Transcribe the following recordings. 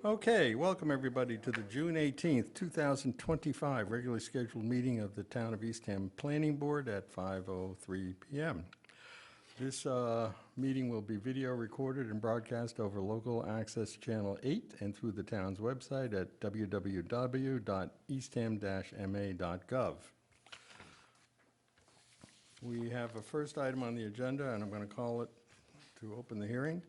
Okay, welcome everybody to the June 18th, 2025 regularly scheduled meeting of the Town of Eastham Planning Board at 5:03 PM. This meeting will be video recorded and broadcast over local access channel 8 and through the town's website at www.eastham-ma.gov. We have a first item on the agenda, and I'm going to call it to open the hearing.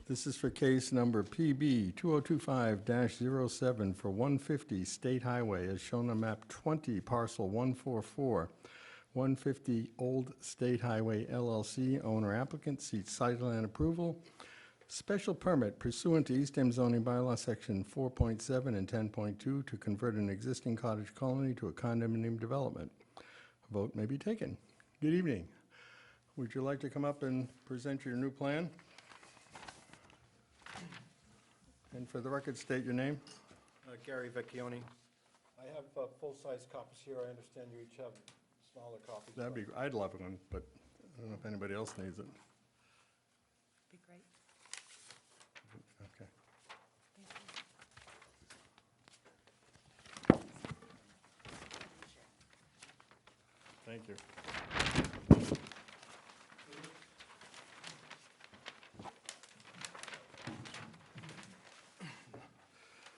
This is for case number PB 2025-07 for 150 State Highway, as shown on map 20, parcel 144, 150 Old State Highway LLC. Owner applicant seeks site plan approval. Special permit pursuant to Eastham zoning bylaw section 4.7 and 10.2 to convert an existing cottage colony to a condominium development. A vote may be taken. Good evening. Would you like to come up and present your new plan? And for the record, state your name. Gary Vecchione. I have full-size copies here. I understand you each have smaller copies. That'd be, I'd love one, but I don't know if anybody else needs it. Be great. Okay. Thank you.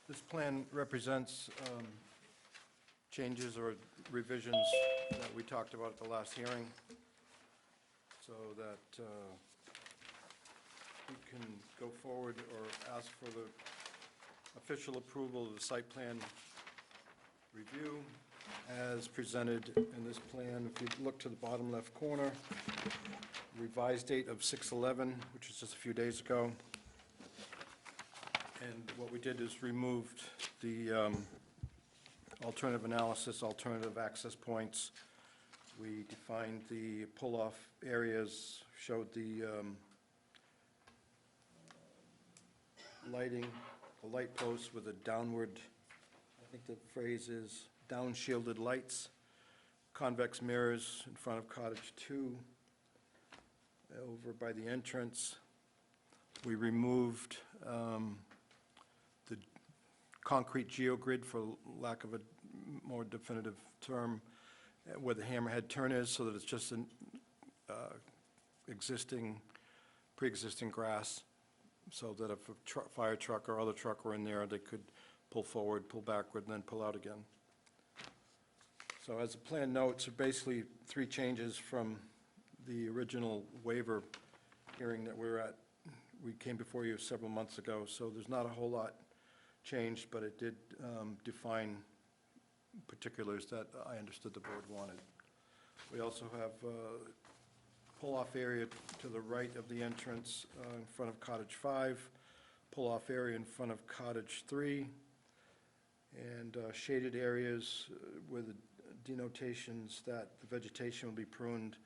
This plan represents changes or revisions that we talked about at the last hearing, so that we can go forward or ask for the official approval of the site plan review as presented in this plan. If you look to the bottom left corner, revised date of 6/11, which is just a few days ago. And what we did is removed the alternative analysis, alternative access points. We defined the pull-off areas, showed the lighting, the light posts with a downward, I think the phrase is down-shielded lights, convex mirrors in front of cottage 2, over by the entrance. We removed the concrete geogrid, for lack of a more definitive term, where the hammerhead turn is, so that it's just an pre-existing grass, so that if a fire truck or other truck were in there, they could pull forward, pull backward, and then pull out again. So as the plan notes, are basically three changes from the original waiver hearing that we were at. We came before you several months ago, so there's not a whole lot changed, but it did define particulars that I understood the board wanted. We also have pull-off area to the right of the entrance in front of cottage 5, pull-off area in front of cottage 3, and shaded areas with denotations that the vegetation will be pruned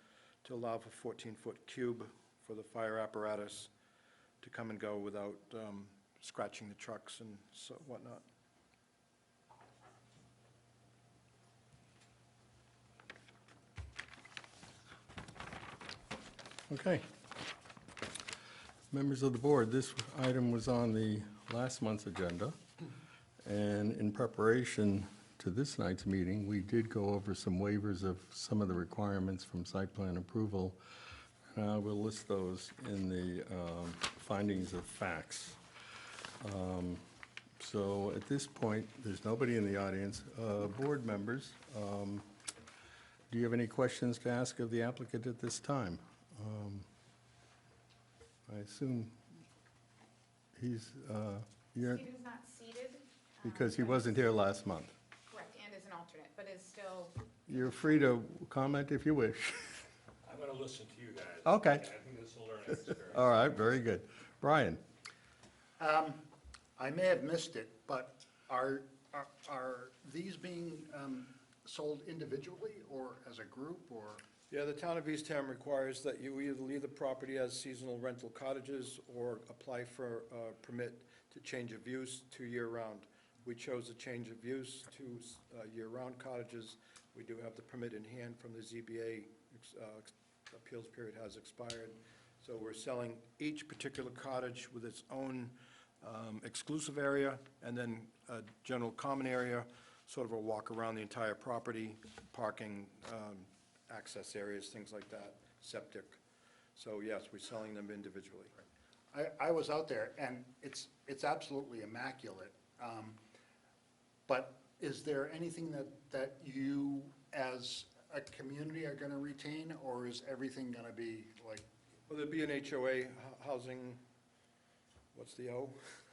to allow for 14-foot cube for the fire apparatus to come and go without scratching the trucks and so whatnot. Okay. Members of the board, this item was on the last month's agenda, and in preparation to this night's meeting, we did go over some waivers of some of the requirements from site plan approval. We'll list those in the findings of facts. So at this point, there's nobody in the audience. Board members, do you have any questions to ask of the applicant at this time? I assume he's, you're, Stephen's not seated. because he wasn't here last month. Correct, and is an alternate, but is still, You're free to comment if you wish. I'm going to listen to you guys. Okay. I think this will learn experience. All right, very good. Brian? I may have missed it, but are these being sold individually or as a group, or? Yeah, the town of Eastham requires that you either leave the property as seasonal rental cottages or apply for a permit to change of use to year-round. We chose a change of use to year-round cottages. We do have the permit in hand from the ZBA. Appeals period has expired. So we're selling each particular cottage with its own exclusive area, and then a general common area, sort of a walk around the entire property, parking, access areas, things like that, septic. So yes, we're selling them individually. I was out there, and it's absolutely immaculate. But is there anything that you, as a community, are gonna retain, or is everything gonna be like? Will there be an HOA, housing, what's the O?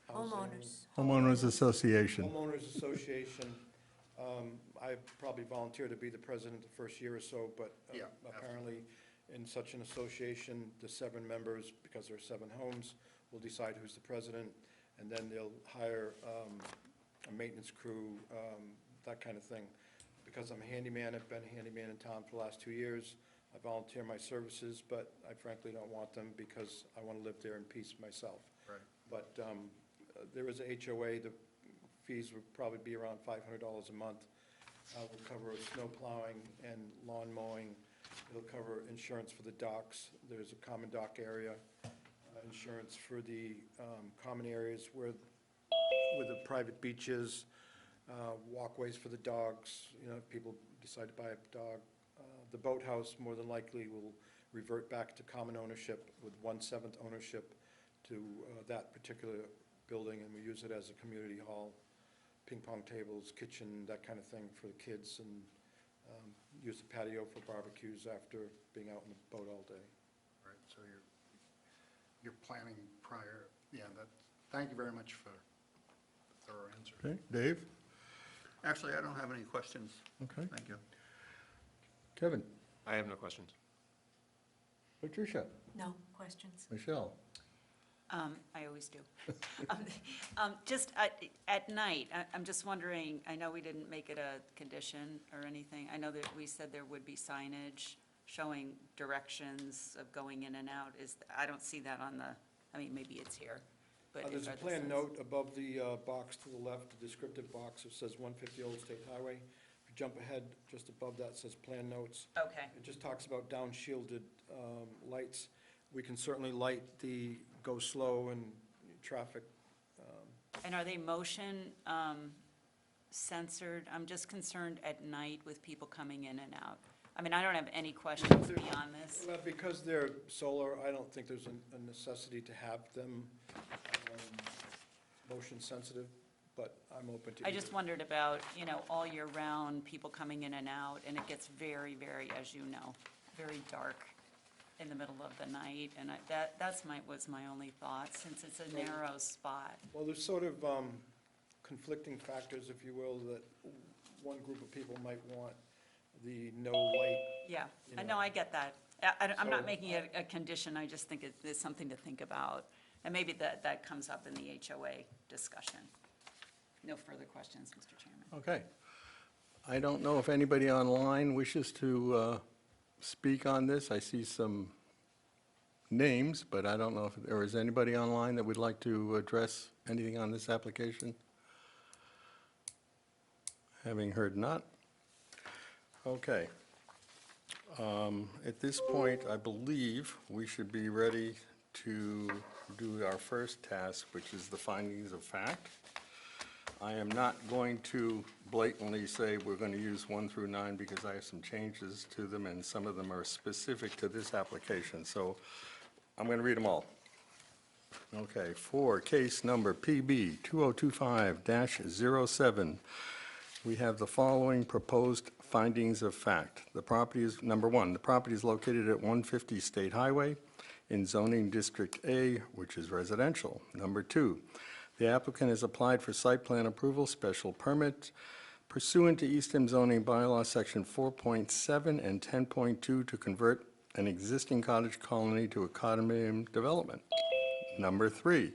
Housing- Homeowners. Homeowners Association. Homeowners Association. I probably volunteered to be the president the first year or so, but Yeah, apparently in such an association, the 7 members, because there are 7 homes, will decide who's the president, and then they'll hire a maintenance crew, that kind of thing. Because I'm a handyman, I've been a handyman in town for the last 2 years. I volunteer my services, but I frankly don't want them because I want to live there in peace myself. Right. But there is a HOA, the fees would probably be around $500 a month. Will cover snow plowing and lawn mowing. It'll cover insurance for the docks. There's a common dock area, insurance for the common areas where the private beaches, walkways for the dogs, if people decide to buy a dog. The boathouse, more than likely, will revert back to common ownership with 1/7 ownership to that particular building, and we use it as a community hall, ping pong tables, kitchen, that kind of thing for the kids, and use the patio for barbecues after being out in the boat all day. Right, so you're planning prior, thank you very much for the thorough answer. Okay, Dave? Actually, I don't have any questions. Okay. Thank you. Kevin? I have no questions. Patricia? No questions. Michelle? I always do. Just at night, I'm just wondering, I know we didn't make it a condition or anything. I know that we said there would be signage showing directions of going in and out. I don't see that on maybe it's here, but. There's a are the plan signs- note above the box to the left, the descriptive box, it says 150 Old State Highway. If you jump ahead, just above that says plan notes. Okay, It just talks about down-shielded lights. We can certainly light the go slow and traffic. and are they motion censored? I'm just concerned at night with people coming in and out. I don't have any questions beyond this. Well, because they're solar, I don't think there's a necessity to have them motion sensitive, but I'm open to I either. just wondered about, all year round, people coming in and out, and it gets very, very, as you know, very dark in the middle of the night, and was my only thought, since it's a narrow spot. Well, there's sort of conflicting factors, if you will, that one group of people might want the no light. Yeah, You I know. know, I get that. I'm So- not making it a condition, I just think it's something to think about, and maybe that comes up in the HOA discussion. No further questions, Mr. Chairman. Okay. I don't know if anybody online wishes to speak on this. I see some names, but I don't know if there is anybody online that would like to address anything on this application. Having heard not. Okay. At this point, I believe we should be ready to do our first task, which is the findings of fact. I am not going to blatantly say we're going to use 1 through 9 because I have some changes to them, and some of them are specific to this application. So I'm going to read them all. Okay, for case number PB 2025-07, we have the following proposed findings of fact. The property is, number 1, the property is located at 150 State Highway in zoning District A, which is residential. Number 2, the applicant has applied for site plan approval, special permit pursuant to Eastham zoning bylaw, section 4.7 and 10.2 to convert an existing cottage colony to a condominium development. Number 3,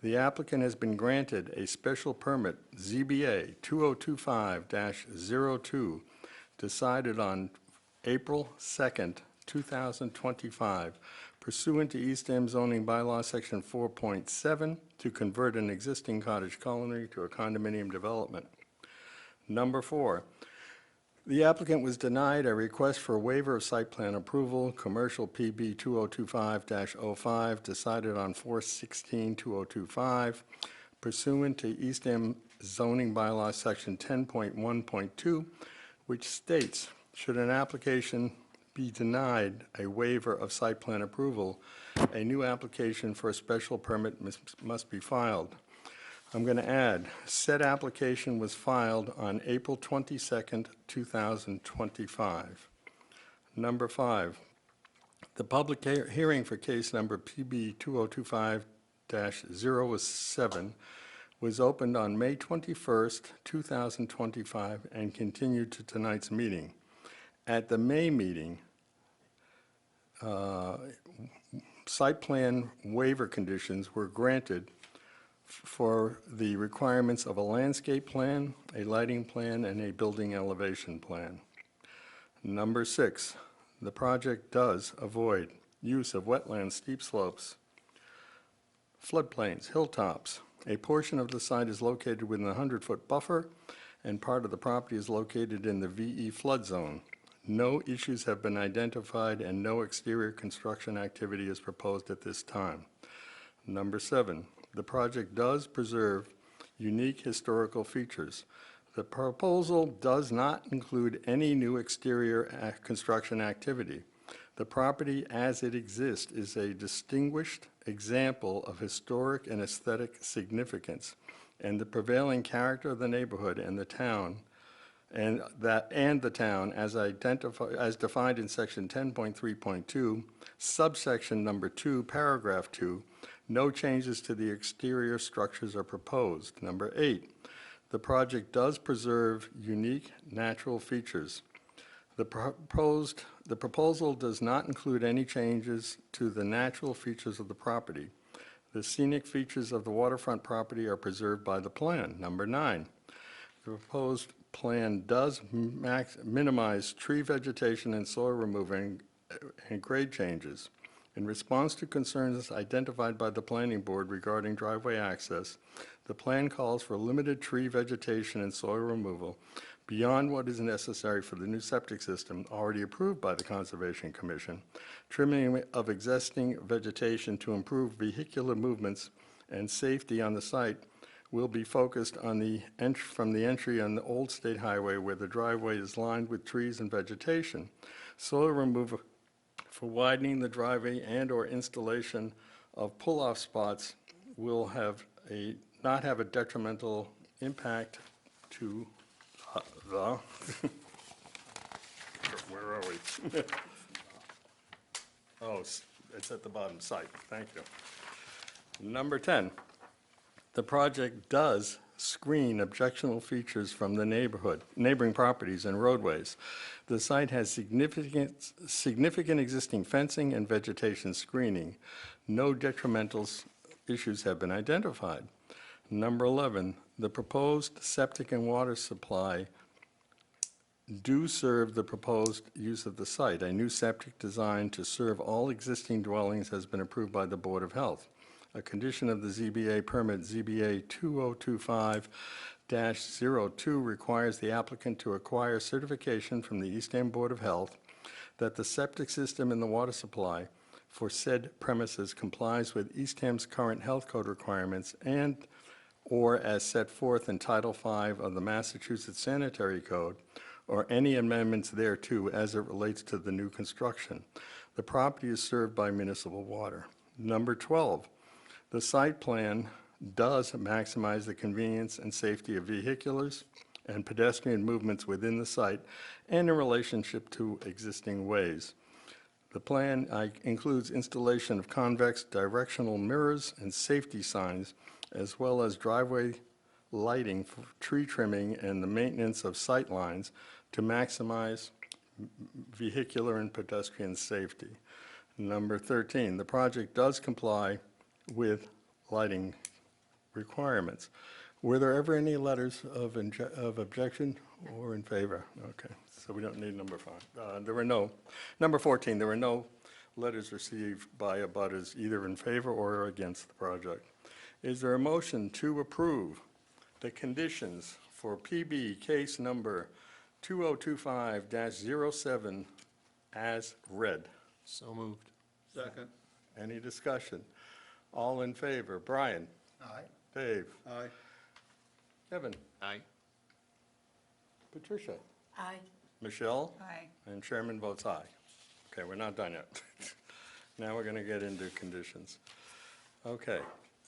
the applicant has been granted a special permit, ZBA 2025-02, decided on April 2nd, 2025, pursuant to Eastham zoning bylaw, section 4.7, to convert an existing cottage colony to a condominium development. Number 4, The applicant was denied a request for a waiver of site plan approval, commercial PB 2025-05, decided on 4/16/2025, pursuant to Eastham zoning bylaw section 10.1.2, which states, should an application be denied a waiver of site plan approval, a new application for a special permit must be filed. I'm going to add, said application was filed on April 22nd, 2025. Number 5, the public hearing for case number PB 2025-07 was opened on May 21st, 2025, and continued to tonight's meeting. At the May meeting, site plan waiver conditions were granted for the requirements of a landscape plan, a lighting plan, and a building elevation plan. Number 6, the project does avoid use of wetlands, steep slopes, floodplains, hilltops. A portion of the site is located within a 100-foot buffer, and part of the property is located in the VE flood zone. No issues have been identified, and no exterior construction activity is proposed at this time. Number 7, the project does preserve unique historical features. The proposal does not include any new exterior construction activity. The property as it exists is a distinguished example of historic and aesthetic significance, and the prevailing character of the neighborhood and the town, and the town as defined in section 10.3.2, subsection number 2, paragraph 2. No changes to the exterior structures are proposed. Number 8, the project does preserve unique natural features. The proposal does not include any changes to the natural features of the property. The scenic features of the waterfront property are preserved by the plan. Number 9, the proposed plan does minimize tree vegetation and soil removal and grade changes. In response to concerns identified by the Planning Board regarding driveway access, the plan calls for limited tree vegetation and soil removal beyond what is necessary for the new septic system already approved by the Conservation Commission, trimming of existing vegetation to improve vehicular movements and safety on the site will be focused on from the entry on the Old State Highway where the driveway is lined with trees and vegetation. Soil removal for widening the driveway and/or installation of pull-off spots will not have a detrimental impact to where are we? Oh, it's at the bottom, site. Thank you. Number 10, the project does screen objectionable features from the neighboring properties and roadways. The site has significant existing fencing and vegetation screening. No detrimental issues have been identified. Number 11, the proposed septic and water supply do serve the proposed use of the site. A new septic designed to serve all existing dwellings has been approved by the Board of Health. A condition of the ZBA permit, ZBA 2025-02, requires the applicant to acquire certification from the Eastham Board of Health that the septic system and the water supply for said premises complies with Eastham's current health code requirements or as set forth in Title V of the Massachusetts Sanitary Code, or any amendments thereto as it relates to the new construction. The property is served by municipal water. Number 12, the site plan does maximize the convenience and safety of vehiculars and pedestrian movements within the site and in relationship to existing ways. The plan includes installation of convex directional mirrors and safety signs, as well as driveway lighting for tree trimming and the maintenance of sight lines to maximize vehicular and pedestrian safety. Number 13, the project does comply with lighting requirements. Were there ever any letters of objection or in favor? Okay, so we don't need number 5. There were no. Number 14, there were no letters received by abutters either in favor or against the project. Is there a motion to approve the conditions for PB case number 2025-07 as read. So moved. Second. Any discussion? All in favor? Brian? Aye. Dave? Aye. Kevin? Aye. Patricia? Aye. Michelle? Aye. And chairman votes aye. Okay, we're not done yet. Now we're going to get into conditions. Okay,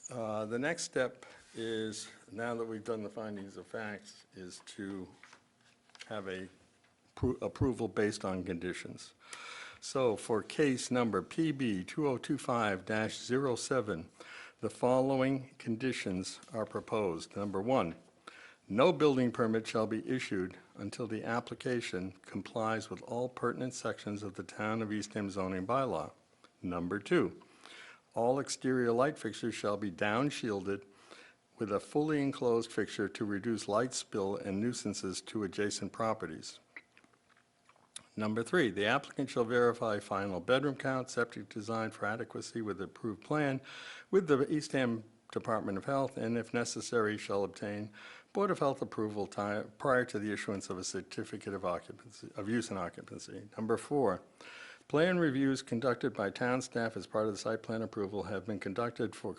the next step is, now that we've done the findings of facts, is to have approval based on conditions. So for case number PB 2025-07, the following conditions are proposed. Number one, no building permit shall be issued until the application complies with all pertinent sections of the Town of Eastham zoning bylaw. Number two, all exterior light fixtures shall be down-shielded with a fully enclosed fixture to reduce light spill and nuisances to adjacent properties. Number three, the applicant shall verify final bedroom count, septic design for adequacy with approved plan with the Eastham Department of Health, and if necessary, shall obtain Board of Health approval prior to the issuance of a certificate of occupancy, of use and occupancy. Number four, plan reviews conducted by town staff as part of the site plan approval have been conducted for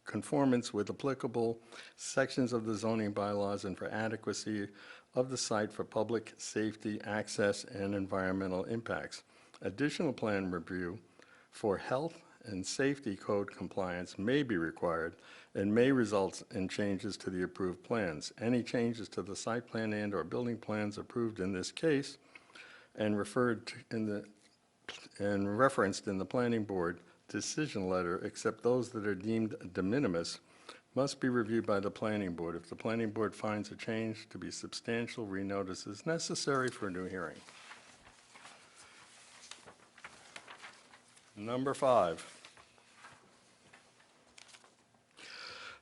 conformance with applicable sections of the zoning bylaws and for adequacy of the site for public safety, access, and environmental impacts. Additional plan review for health and safety code compliance may be required and may result in changes to the approved plans. Any changes to the site plan and/or building plans approved in this case and referred to and referenced in the planning board decision letter, except those that are deemed de minimis, must be reviewed by the planning board. If the planning board finds a change to be substantial, renotice is necessary for a new hearing. Number five,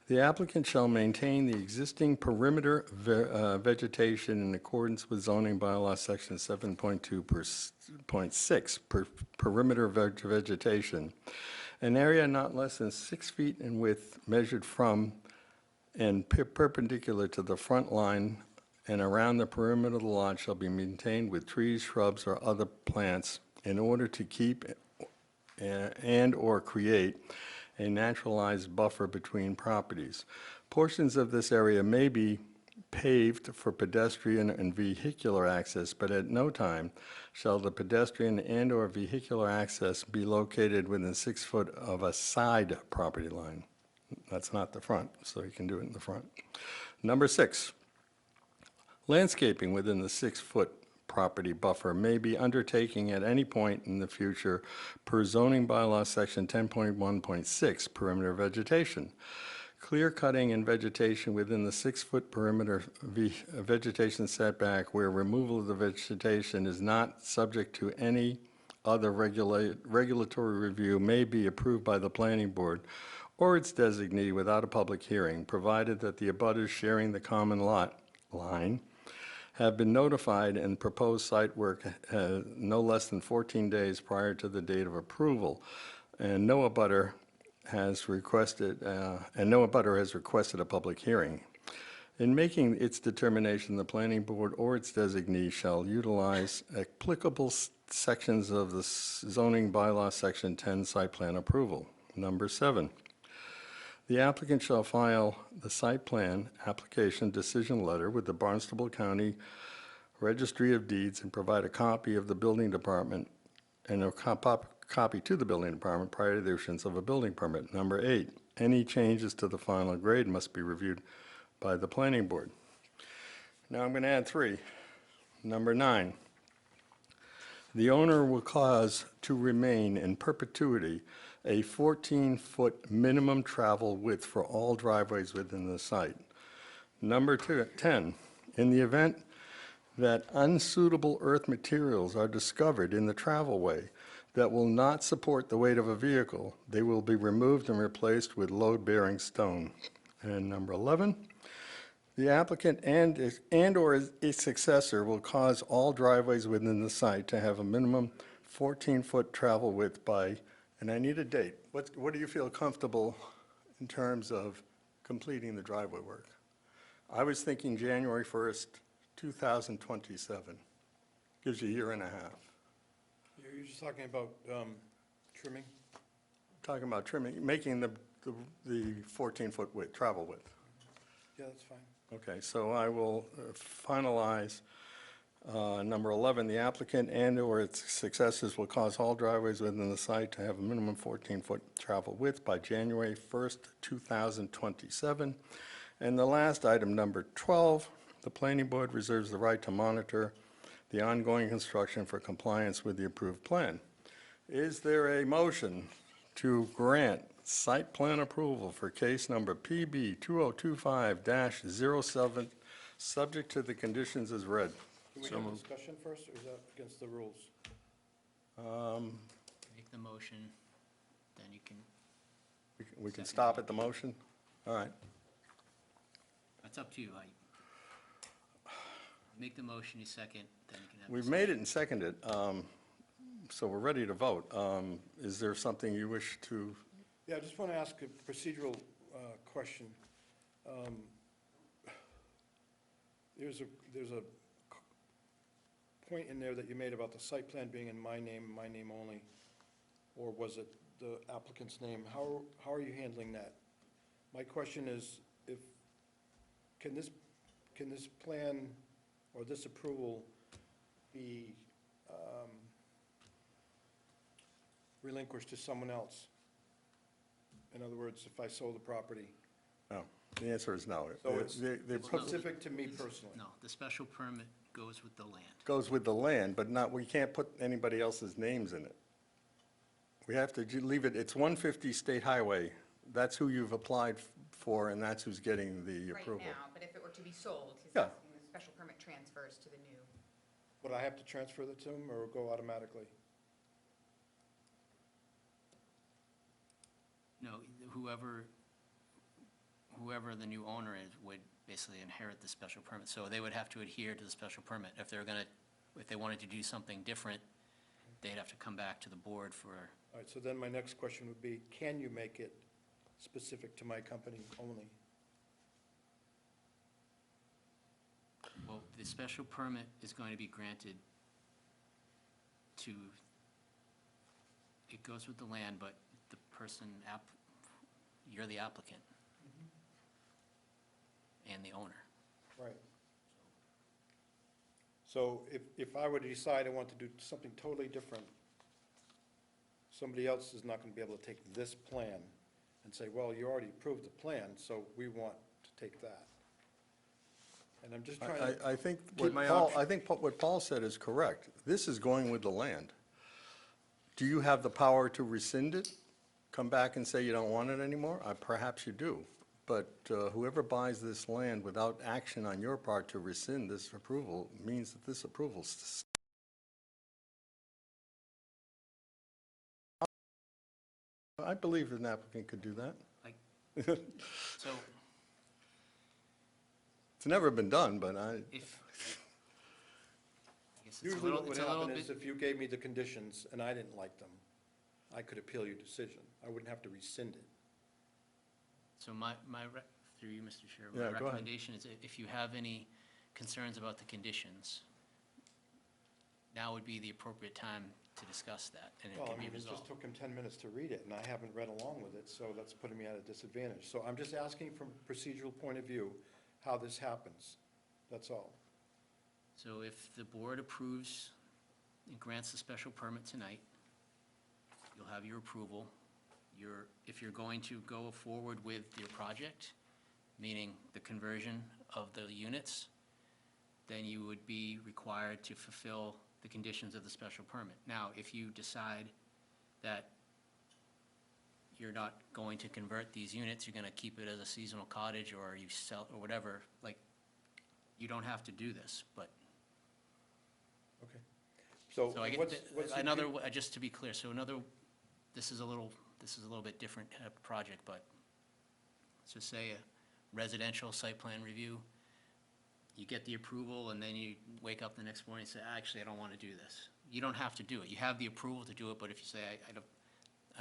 the applicant shall maintain the existing perimeter vegetation in accordance with zoning bylaw section 7.2.6, perimeter vegetation. An area not less than 6 feet in width measured from and perpendicular to the front line and around the perimeter of the lot shall be maintained with trees, shrubs, or other plants in order to keep and/or create a naturalized buffer between properties. Portions of this area may be paved for pedestrian and vehicular access, but at no time shall the pedestrian and/or vehicular access be located within 6 foot of a side property line. That's not the front, so you can do it in the front. Number six, landscaping within the 6-foot property buffer may be undertaken at any point in the future per zoning bylaw section 10.1.6, perimeter vegetation. Clear cutting and vegetation within the 6-foot perimeter vegetation setback where removal of the vegetation is not subject to any other regulatory review may be approved by the planning board or its designee without a public hearing, provided that the abutters sharing the common lot line have been notified and proposed site work no less than 14 days prior to the date of approval, and no abutter has requested a public hearing. In making its determination, the planning board or its designee shall utilize applicable sections of the zoning bylaw section 10 site plan approval. Number 7, the applicant shall file the site plan application decision letter with the Barnstable County Registry of Deeds and provide a copy of the building department and a copy to the building department prior to the issuance of a building permit. Number 8, any changes to the final grade must be reviewed by the planning board. Now I'm going to add 3. Number 9, the owner will cause to remain in perpetuity a 14-foot minimum travel width for all driveways within the site. Number 10, in the event that unsuitable earth materials are discovered in the travelway that will not support the weight of a vehicle, they will be removed and replaced with load-bearing stone. And number 11, the applicant and/or its successor will cause all driveways within the site to have a minimum 14-foot travel width by, and I need a date. What do you feel comfortable in terms of completing the driveway work? I was thinking January 1st, 2027. Gives you a year and a half. You're just talking about trimming? Talking about trimming, making the 14-foot width, travel width. Yeah, that's fine. Okay, so I will finalize number 11, the applicant and/or its successors will cause all driveways within the site to have a minimum 14-foot travel width by January 1st, 2027. And the last item, number 12, the planning board reserves the right to monitor the ongoing construction for compliance with the approved plan. Is there a motion to grant site plan approval for case number PB 2025-07, subject to the conditions as read? Can we have a discussion first, or is that against the rules? Make the motion, then you can, We can stop at the motion? All right. it's up to you. Make the motion, you second, then you can have. We've made it and seconded, so we're ready to vote. Is there something you wish to? Yeah, I just want to ask a procedural question. There's a point in there that you made about the site plan being in my name only, or was it the applicant's name? How are you handling that? My question is, can this plan or this approval be relinquished to someone else? In other words, if I sold the property? No, the answer is no. So it's They put- specific to me personally? No, the special permit goes with the land. Goes with the land, but not, we can't put anybody else's names in it. We have to leave it, it's 150 State Highway. That's who you've applied for, and that's who's getting the right approval. now, but if it were to be sold, he's Yeah. asking the special permit transfers to the new. Would I have to transfer that to him, or go automatically? No, whoever the new owner is would basically inherit the special permit. So they would have to adhere to the special permit. If they wanted to do something different, they'd have to come back to the board for, All right, so then my next question would be, can you make it specific to my company only? well, the special permit is going to be granted to, it goes with the land, but the person, you're the applicant and the owner. Right. So if I were to decide I want to do something totally different, somebody else is not going to be able to take this plan and say, well, you already approved the plan, so we want to take that. And I'm just trying to. I think keep my Paul, option. I think what Paul said is correct. This is going with the land. Do you have the power to rescind it? Come back and say you don't want it anymore? Perhaps you do. But whoever buys this land without action on your part to rescind this approval means that this approval. I believe an applicant could do that. So It's never been done, but I guess it's a Usually little, what would it's a little happen is bit, if you gave me the conditions and I didn't like them, I could appeal your decision. I wouldn't have to rescind it. so through you, Mr. Chair, Yeah, my go ahead. recommendation is if you have any concerns about the conditions, now would be the appropriate time to discuss that, and it Well, can I be mean, it just resolved. took him 10 minutes to read it, and I haven't read along with it, so that's putting me at a disadvantage. So I'm just asking from a procedural point of view how this happens. That's all. So if the board approves and grants the special permit tonight, you'll have your approval. If you're going to go forward with your project, meaning the conversion of the units, then you would be required to fulfill the conditions of the special permit. Now, if you decide that you're not going to convert these units, you're going to keep it as a seasonal cottage, or you sell, or whatever, like, you don't have to do this, but, Okay. So so I get, what's the- another, just to be clear, so this is a little bit different project, but, let's just say a residential site plan review, you get the approval, and then you wake up the next morning and say, actually, I don't want to do this. You don't have to do it. You have the approval to do it, but if you say, I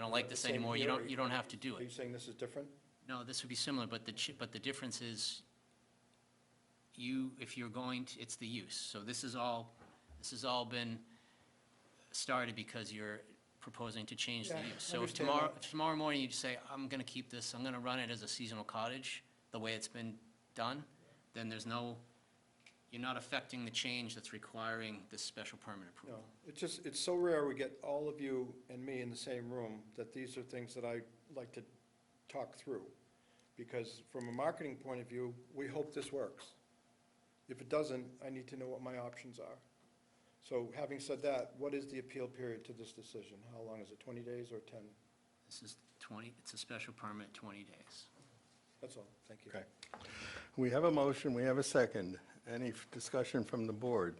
don't like the this same anymore, you here, don't have to do Are you it. saying this is different? No, this would be similar, but the difference is, if you're going to, it's the use. So this has all been started because you're proposing to change the Yeah, use. So if understand tomorrow, that. if tomorrow morning you say, I'm gonna keep this, I'm gonna run it as a seasonal cottage, the way it's been done, then you're not affecting the change that's requiring this special permit No, approval. it's so rare we get all of you and me in the same room that these are things that I like to talk through. Because from a marketing point of view, we hope this works. If it doesn't, I need to know what my options are. So having said that, what is the appeal period to this decision? How long is it, 20 days or 10? This is 20, it's a special permit, 20 days. That's all, thank you. Okay. We have a motion, we have a second. Any discussion from the board?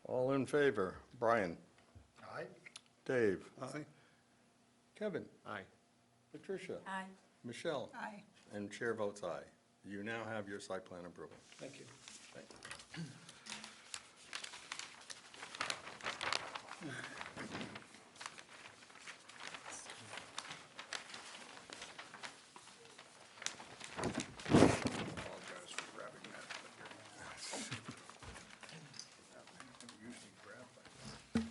All in favor? Brian? Aye? Dave? Aye. Kevin? Aye. Patricia? Aye. Michelle? Aye. And chair votes aye. You now have your site plan approval. Thank you. Apologize for grabbing that. Usually grab like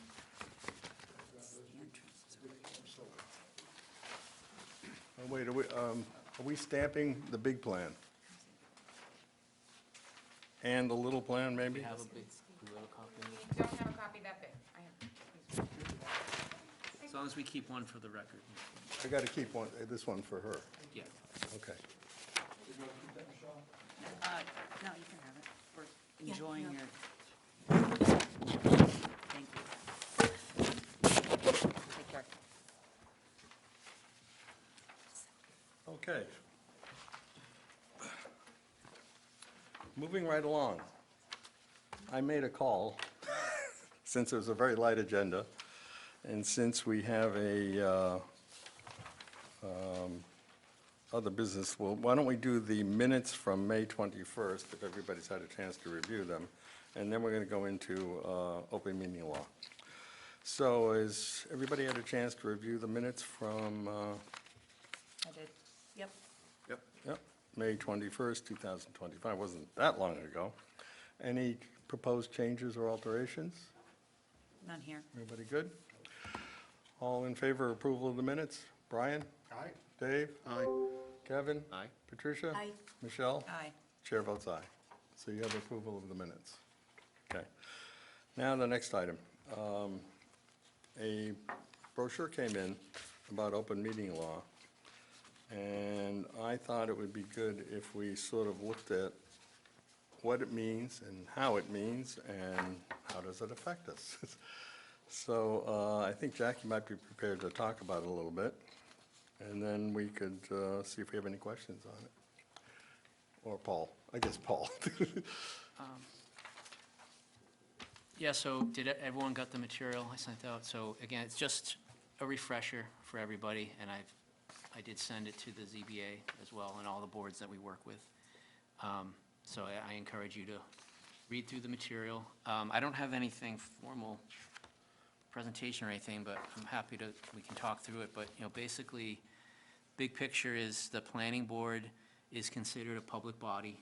Oh, wait, are we stamping the big plan? And the little plan, We maybe? have a big, little copy, We don't have a copy that big. I have, as long as we keep one for the record. I got to keep one, this one for her. Yeah. Okay. No, you can have it. We're enjoying your, thank you. Take care. Okay. Moving right along. I made a call, since it was a very light agenda, and since we have a other business, well, why don't we do the minutes from May 21st, if everybody's had a chance to review them, and then we're going to go into open meeting law. So has everybody had a chance to review the minutes from I did. Yep. Yep, May 21st, 2025, wasn't that long ago. Any proposed changes or alterations? None here. Everybody good? All in favor of approval of the minutes? Brian? Aye? Dave? Aye. Kevin? Aye. Patricia? Aye. Michelle? Aye. Chair votes aye. So you have approval of the minutes. Okay. Now, the next item. A brochure came in about open meeting law, and I thought it would be good if we sort of looked at what it means and how it means and how does it affect us. So I think Jackie might be prepared to talk about it a little bit, and then we could see if we have any questions on it. Or Paul, I guess Paul. Yeah, so did everyone got the material I sent out? So again, it's just a refresher for everybody, and I did send it to the ZBA as well and all the boards that we work with. So I encourage you to read through the material. I don't have anything formal presentation or anything, but I'm happy to, we can talk through it. But, you know, basically, big picture is the planning board is considered a public body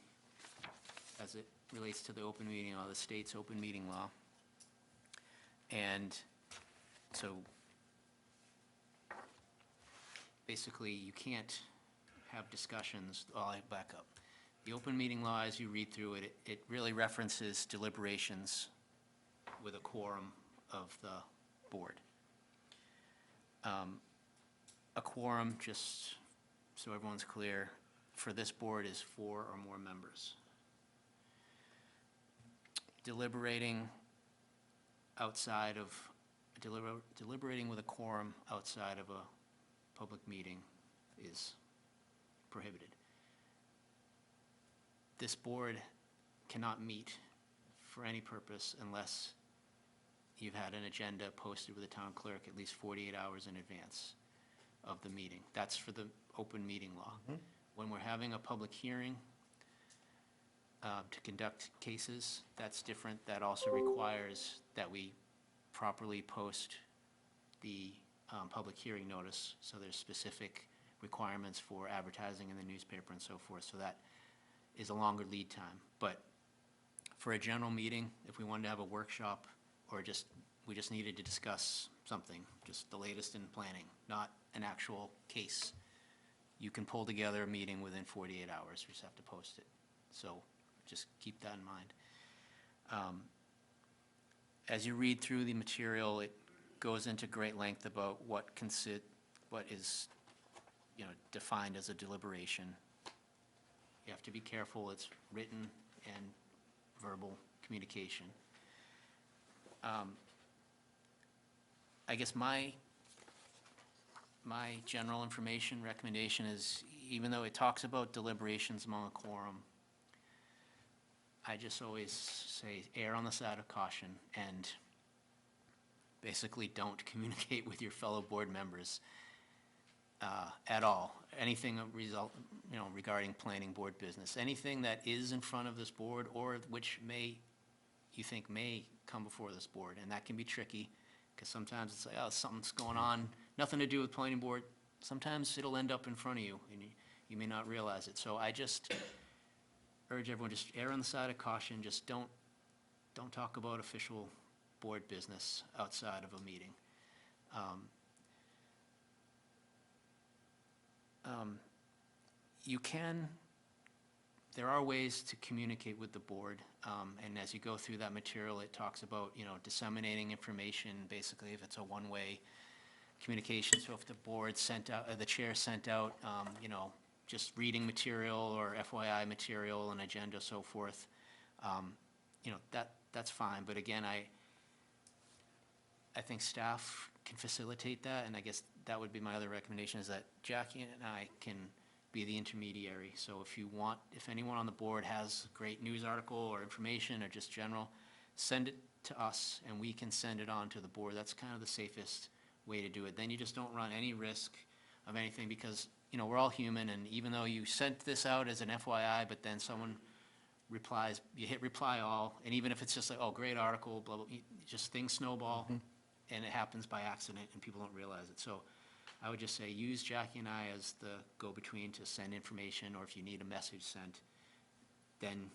as it relates to the open meeting law, the state's open meeting law. And so basically, you can't have discussions, I back up. The open meeting law, as you read through it, it really references deliberations with a quorum of the board. A quorum, just so everyone's clear, for this board is 4 or more members. Deliberating outside of, deliberating with a quorum outside of a public meeting is prohibited. This board cannot meet for any purpose unless you've had an agenda posted with the town clerk at least 48 hours in advance of the meeting. That's for the open meeting law. When we're having a public hearing to conduct cases, that's different. That also requires that we properly post the public hearing notice. So there's specific requirements for advertising in the newspaper and so forth. So that is a longer lead time. But for a general meeting, if we wanted to have a workshop, or we just needed to discuss something, just the latest in planning, not an actual case, you can pull together a meeting within 48 hours. You just have to post it. So just keep that in mind. As you read through the material, it goes into great length about what is, defined as a deliberation. You have to be careful. It's written and verbal communication. I guess my general information recommendation is, even though it talks about deliberations among a quorum, I just always say err on the side of caution and basically don't communicate with your fellow board members at all. Anything regarding planning board business, anything that is in front of this board or which you think may come before this board, and that can be tricky because sometimes it's like, oh, something's going on, nothing to do with planning board. Sometimes it'll end up in front of you and you may not realize it. So I just urge everyone, just err on the side of caution. Just don't talk about official board business outside of a meeting. There are ways to communicate with the board, and as you go through that material, it talks about, disseminating information, basically if it's a one-way communication. So if the board the chair sent out, just reading material or FYI material, an agenda, so forth, that's fine. But again, I think staff can facilitate that, and I guess that would be my other recommendation, is that Jackie and I can be the intermediary. So if anyone on the board has a great news article or information or just general, send it to us and we can send it on to the board. That's kind of the safest way to do it. Then you just don't run any risk of anything because, we're all human, and even though you sent this out as an FYI, but then someone replies, you hit reply all, and even if it's just like, oh, great article, blah, blah, just things snowball, and it happens by accident and people don't realize it. So I would just say use Jackie and I as the go-between to send information, or if you need a message sent, then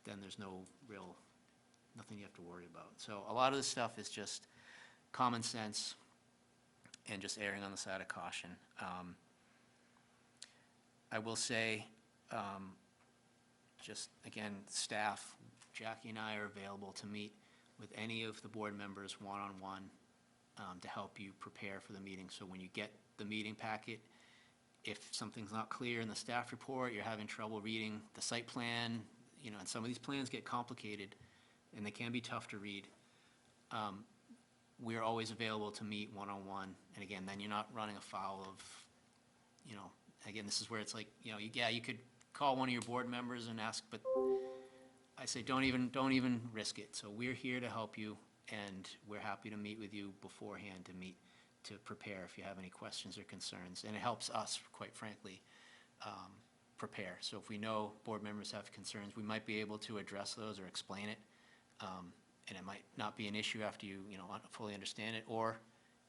there's nothing you have to worry about. So a lot of this stuff is just common sense and just erring on the side of caution. I will say, just again, staff, Jackie and I are available to meet with any of the board members one-on-one to help you prepare for the meeting. So when you get the meeting packet, if something's not clear in the staff report, you're having trouble reading the site plan, and some of these plans get complicated and they can be tough to read. We're always available to meet one-on-one. And again, then you're not running afoul of, again, this is where it's like, you could call one of your board members and ask, but I say don't even risk it. So we're here to help you, and we're happy to meet with you beforehand to prepare if you have any questions or concerns. And it helps us, quite frankly, prepare. So if we know board members have concerns, we might be able to address those or explain it. And it might not be an issue after you fully understand it, or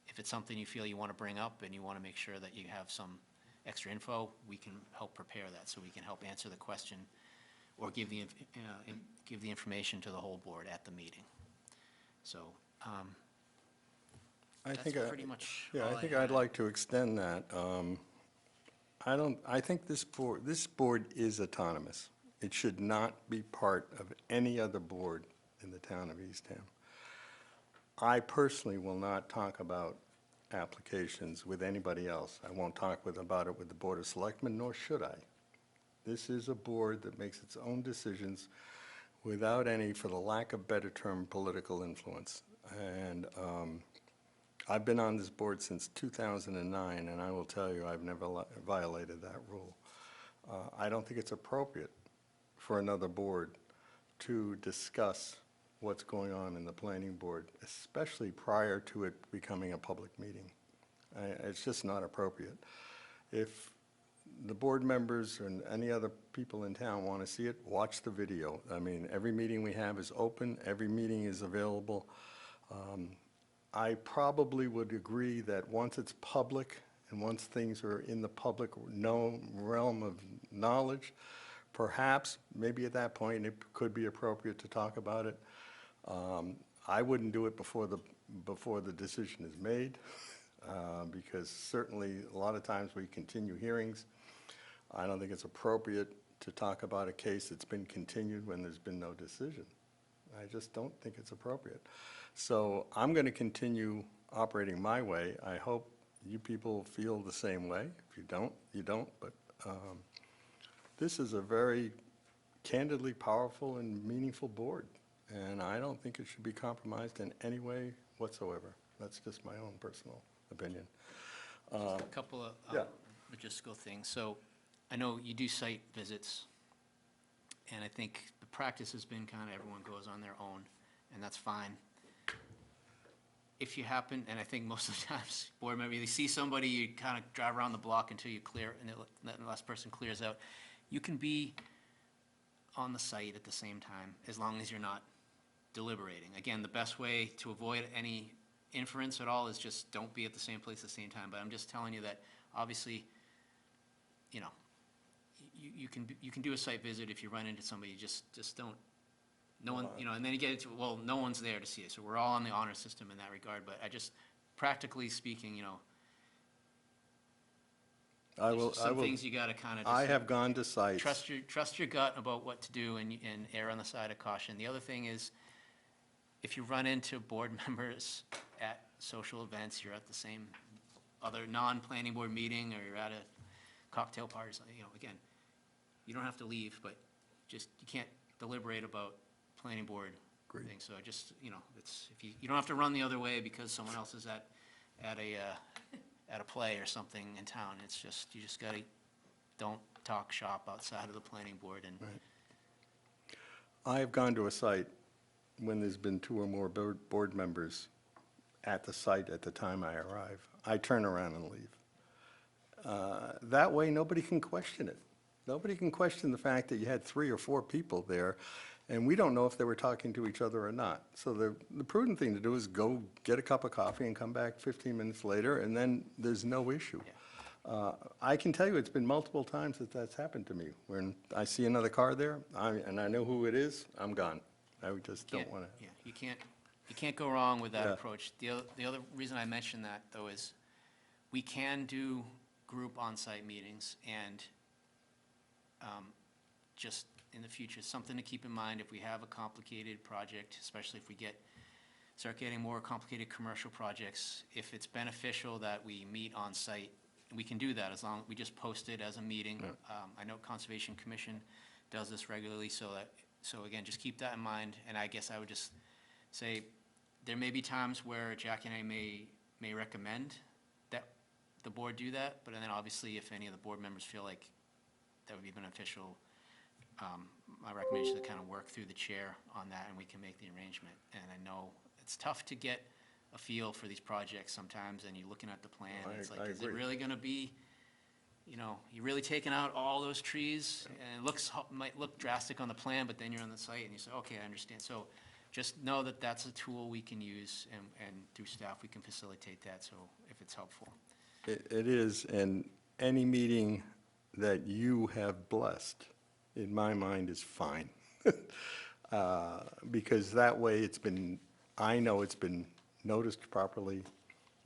if it's something you feel you want to bring up and you want to make sure that you have some extra info, we can help prepare that, so we can help answer the question or give the information to the whole board at the meeting. So that's pretty much all I think had. I'd like to extend that. I think this board is autonomous. It should not be part of any other board in the town of Eastham. I personally will not talk about applications with anybody else. I won't talk about it with the Board of Selectmen, nor should I. This is a board that makes its own decisions without any, for the lack of better term, political influence. And I've been on this board since 2009, and I will tell you, I've never violated that rule. I don't think it's appropriate for another board to discuss what's going on in the planning board, especially prior to it becoming a public meeting. It's just not appropriate. If the board members and any other people in town want to see it, watch the video. I mean, every meeting we have is open, every meeting is available. I probably would agree that once it's public and once things are in the public realm of knowledge, perhaps, maybe at that point, it could be appropriate to talk about it. I wouldn't do it before the decision is made, because certainly, a lot of times we continue hearings. I don't think it's appropriate to talk about a case that's been continued when there's been no decision. I just don't think it's appropriate. So I'm going to continue operating my way. I hope you people feel the same way. If you don't, you don't. But this is a very candidly powerful and meaningful board, and I don't think it should be compromised in any way whatsoever. That's just my own personal opinion. Just a couple of yeah. logistical things. So I know you do site visits, and I think the practice has been kind of everyone goes on their own, and that's fine. If you happen, and I think most of the times, board member, you see somebody, you kind of drive around the block until you clear, and the last person clears out. You can be on the site at the same time, as long as you're not deliberating. Again, the best way to avoid any inference at all is just don't be at the same place at the same time. But I'm just telling you that, obviously, you know, you can do a site visit if you run into somebody, just don't, no one, you know, and then you get into, well, no one's there to see it, so we're all on the honor system in that regard, but I just, practically speaking, you know, there's some things you gotta kind of just. I have gone to sites. Trust your gut about what to do and err on the side of caution. The other thing is, if you run into board members at social events, you're at the same other non-planning board meeting, or you're at a cocktail party, you know, again, you don't have to leave, but just, you can't deliberate about planning board things. So just, you know, it's, if you don't have to run the other way because someone else is at a play or something in town. It's just, you just gotta, don't talk shop outside of the planning board. And Right. I have gone to a site when there's been 2 or more board members at the site at the time I arrive. I turn around and leave. That way, nobody can question it. Nobody can question the fact that you had 3 or 4 people there, and we don't know if they were talking to each other or not. So the prudent thing to do is go get a cup of coffee and come back 15 minutes later, and then there's no issue. I can tell you it's been multiple times that that's happened to me. When I see another car there, and I know who it is, I'm gone. I just don't want to. Yeah, you can't go wrong with that Yeah. approach. The other reason I mention that, though, is we can do group on-site meetings, and just in the future, something to keep in mind if we have a complicated project, especially if we start getting more complicated commercial projects, if it's beneficial that we meet on-site, we can do that as long, we just post it as a meeting. I know Conservation Commission does this regularly, so again, just keep that in mind. And I guess I would just say, there may be times where Jackie and I may recommend that the board do that, but then obviously if any of the board members feel like that would be beneficial, my recommendation is to kind of work through the chair on that, and we can make the arrangement. And I know it's tough to get a feel for these projects sometimes, and you're looking at the plan, it's like, is it really gonna be, you know, you're really taking out all those trees, and it might look drastic on the plan, but then you're on the site and you say, okay, I understand. So just know that that's a tool we can use, and through staff, we can facilitate that, so if it's helpful. It is, and any meeting that you have blessed, in my mind, is fine. Because that way I know it's been noticed properly,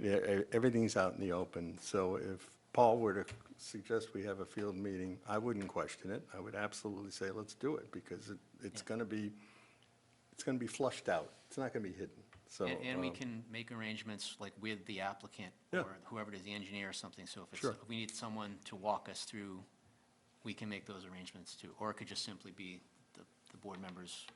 everything's out in the open. So if Paul were to suggest we have a field meeting, I wouldn't question it. I would absolutely say, let's do it, because it's going to be flushed out. It's not going to be hidden. So, And we can make arrangements like with the applicant, Yeah. or whoever it is, the engineer or something, so if Sure. if we need someone to walk us through, we can make those arrangements too. Or it could just simply be the board members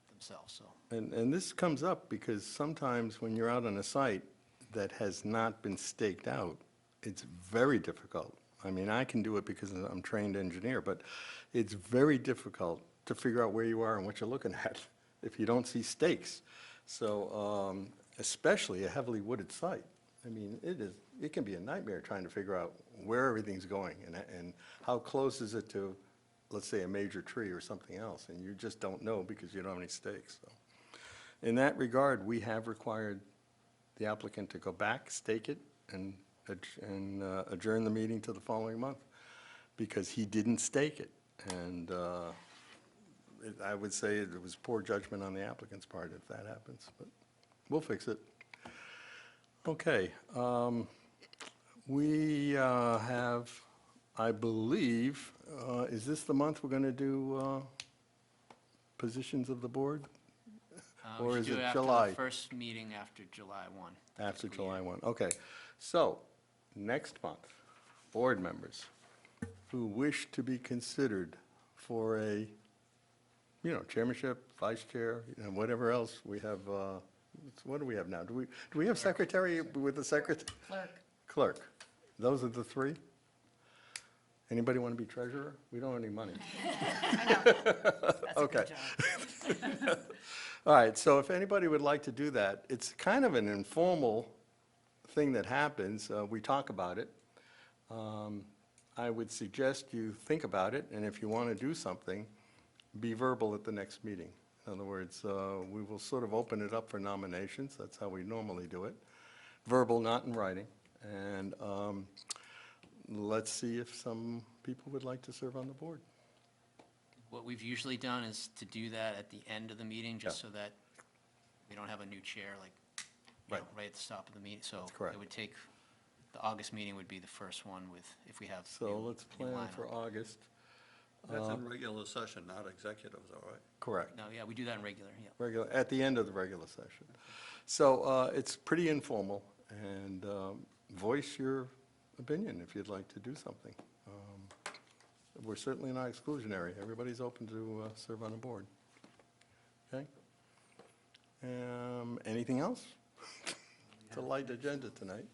themselves, so. And this comes up because sometimes when you're out on a site that has not been staked out, it's very difficult. I mean, I can do it because I'm a trained engineer, but it's very difficult to figure out where you are and what you're looking at if you don't see stakes. So, especially a heavily wooded site. I mean, it can be a nightmare trying to figure out where everything's going and how close is it to, let's say, a major tree or something else, and you just don't know because you don't have any stakes. So, in that regard, we have required the applicant to go back, stake it, and adjourn the meeting to the following month, because he didn't stake it. And I would say it was poor judgment on the applicant's part if that happens, but we'll fix it. Okay. We have, I believe, is this the month we're going to do positions of the board? We Or should is do it after July? the first meeting after July 1. After fiscal year. July 1, okay. So, next month, board members who wish to be considered for a, chairmanship, vice chair, whatever else, we have, what do we have now? Do we have secretary with the secretary? Clerk. Clerk. Those are the three? Anybody want to be treasurer? We don't have any money. That's a Okay. good job. All right, so if anybody would like to do that, it's kind of an informal thing that happens. We talk about it. I would suggest you think about it, and if you want to do something, be verbal at the next meeting. In other words, we will sort of open it up for nominations. That's how we normally do it. Verbal, not in writing. And let's see if some people would like to serve on the board. What we've usually done is to do that at the end of the meeting, just Yeah. so that we don't have a new chair, like, Right. right at the top of the meeting. So correct. it would take, the August meeting would be the first one with, if we have. So new- let's new plan for lineup. August. That's in regular session, not executives, all right? Correct. No, yeah, we do that in regular, yeah. Regular, at the end of the regular session. So it's pretty informal, and voice your opinion if you'd like to do something. We're certainly not exclusionary. Everybody's open to serve on a board. Okay? Anything else? It's a light agenda tonight.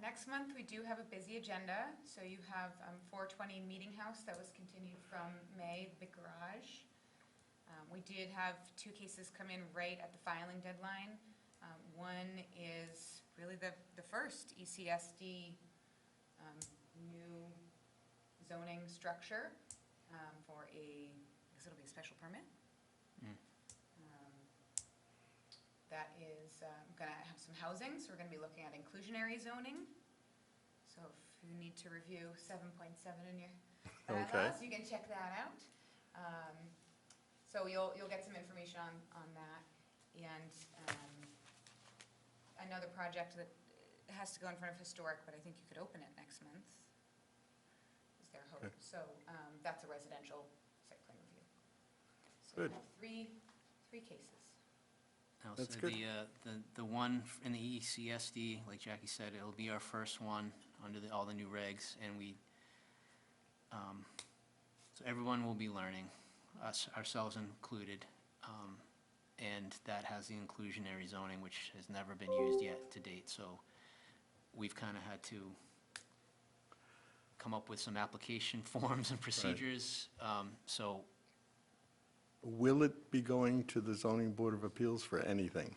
Next month, we do have a busy agenda. So you have 420 Meeting House that was continued from May, the garage. We did have 2 cases come in right at the filing deadline. One is really the first ECSD new zoning structure for I guess it'll be a special permit. That is going to have some housing, so we're going to be looking at inclusionary zoning. So if you need to review 7.7 in your Okay. bylaws, you can check that out. So you'll get some information on that. And another project that has to go in front of historic, but I think you could open it next month, is their hope. Okay. So that's a residential site plan review. So Good. we have three cases. Now, That's so good. the one in the ECSD, like Jackie said, it'll be our first one under all the new regs, and so everyone will be learning, us, ourselves included, and that has the inclusionary zoning, which has never been used yet to date, so we've kind of had to come up with some application forms and procedures, so Will it be going to the zoning board of appeals for anything,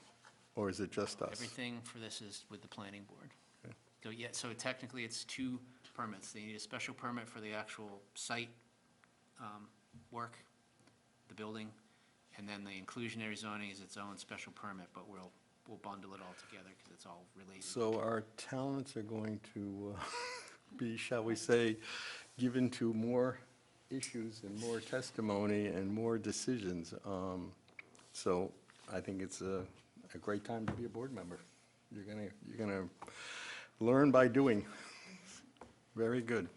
or is it just us? everything for this is with the planning board. Okay. So, yeah, so technically, it's 2 permits. They need a special permit for the actual site work, the building, and then the inclusionary zoning is its own special permit, but we'll bundle it all together because it's all related. So our talents are going to be, shall we say, given to more issues and more testimony and more decisions. So I think it's a great time to be a board member. You're gonna learn by doing. Very good.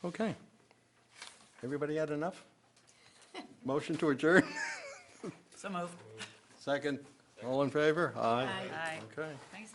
Okay. Everybody had enough? Motion to adjourn? So moved. Second. All in favor? Aye. Aye. Okay. Thanks.